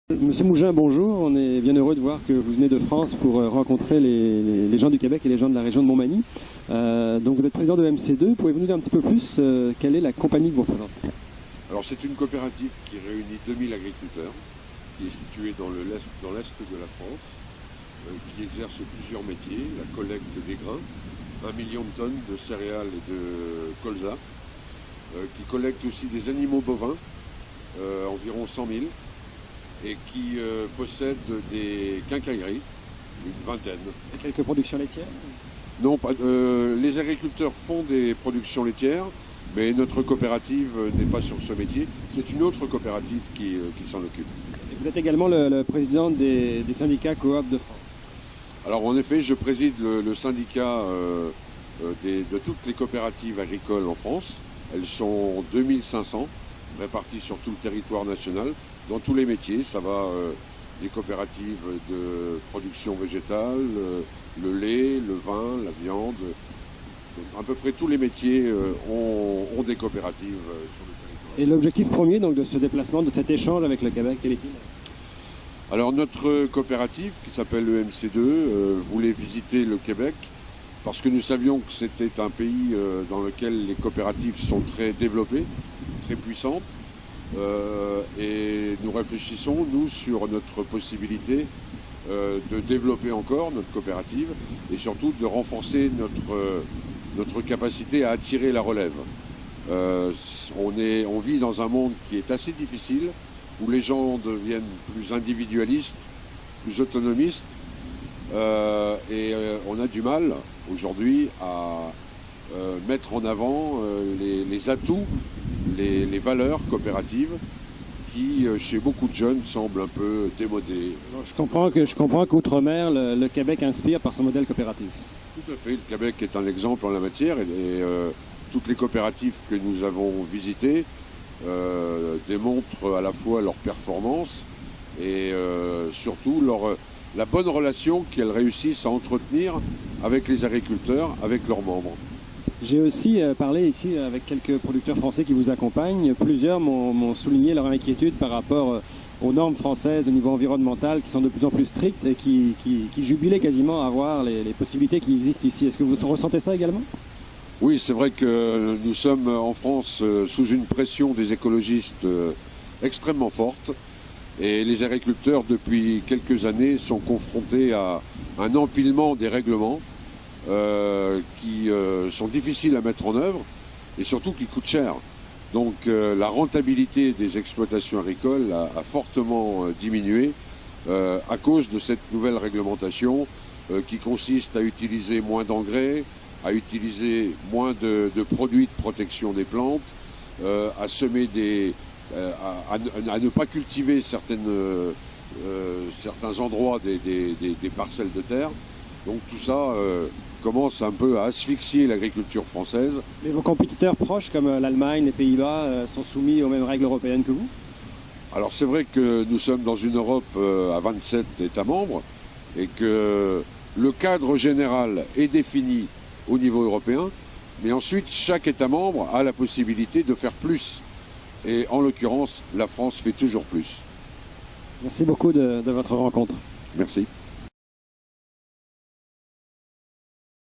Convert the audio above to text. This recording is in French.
Monsieur Mougin, bonjour. On est bien heureux de voir que vous venez de France pour rencontrer les gens du Québec et les gens de la région de Montmagny. Donc vous êtes président de MC2. Pouvez-vous nous dire un petit peu plus quelle est la compagnie que vous représentez? Alors c'est une coopérative qui réunit 2000 agriculteurs, qui est située dans l'est de la France, qui exerce plusieurs métiers, la collecte des grains, 1 million de tonnes de céréales et de colza, qui collecte aussi des animaux bovins, environ 100 000, et qui possède des quincailleries, une vingtaine. Et quelques productions laitières? Non, les agriculteurs font des productions laitières, mais notre coopérative n'est pas sur ce métier. C'est une autre coopérative qui s'en occupe. Et vous êtes également le président des syndicats coop de France. Alors en effet, je préside le syndicat de toutes les coopératives agricoles en France. Elles sont 2500, réparties sur tout le territoire national, dans tous les métiers. Ça va des coopératives de production végétale, le lait, le vin, la viande. À peu près tous les métiers ont des coopératives sur le territoire. Et l'objectif premier donc, de ce déplacement, de cet échange avec le Québec, quel est-il? Alors notre coopérative, qui s'appelle le MC2, voulait visiter le Québec parce que nous savions que c'était un pays dans lequel les coopératives sont très développées, très puissantes. Et nous réfléchissons, nous, sur notre possibilité de développer encore notre coopérative et surtout de renforcer notre capacité à attirer la relève. On vit dans un monde qui est assez difficile, où les gens deviennent plus individualistes, plus autonomistes, et on a du mal aujourd'hui à mettre en avant les atouts, les valeurs coopératives qui, chez beaucoup de jeunes, semblent un peu démodées. Je comprends qu'outre-mer, le Québec inspire par son modèle coopératif. Tout à fait, le Québec est un exemple en la matière et toutes les coopératives que nous avons visitées démontrent à la fois leur performance et surtout la bonne relation qu'elles réussissent à entretenir avec les agriculteurs, avec leurs membres. J'ai aussi parlé ici avec quelques producteurs français qui vous accompagnent. Plusieurs m'ont souligné leur inquiétude par rapport aux normes françaises au niveau environnemental qui sont de plus en plus strictes et qui jubilaient quasiment à voir les possibilités qui existent ici. Est-ce que vous ressentez ça également? Oui, c'est vrai que nous sommes en France sous une pression des écologistes extrêmement forte et les agriculteurs depuis quelques années sont confrontés à un empilement des règlements qui sont difficiles à mettre en œuvre et surtout qui coûtent cher. Donc la rentabilité des exploitations agricoles a fortement diminué à cause de cette nouvelle réglementation qui consiste à utiliser moins d'engrais, à utiliser moins de produits de protection des plantes, à semer à ne pas cultiver certains endroits des parcelles de terre. Donc tout ça commence un peu à asphyxier l'agriculture française. Mais vos compétiteurs proches comme l'Allemagne, les Pays-Bas sont soumis aux mêmes règles européennes que vous? Alors c'est vrai que nous sommes dans une Europe à 27 États membres et que le cadre général est défini au niveau européen, mais ensuite chaque État membre a la possibilité de faire plus. Et en l'occurrence, la France fait toujours plus. Merci beaucoup de votre rencontre. Merci.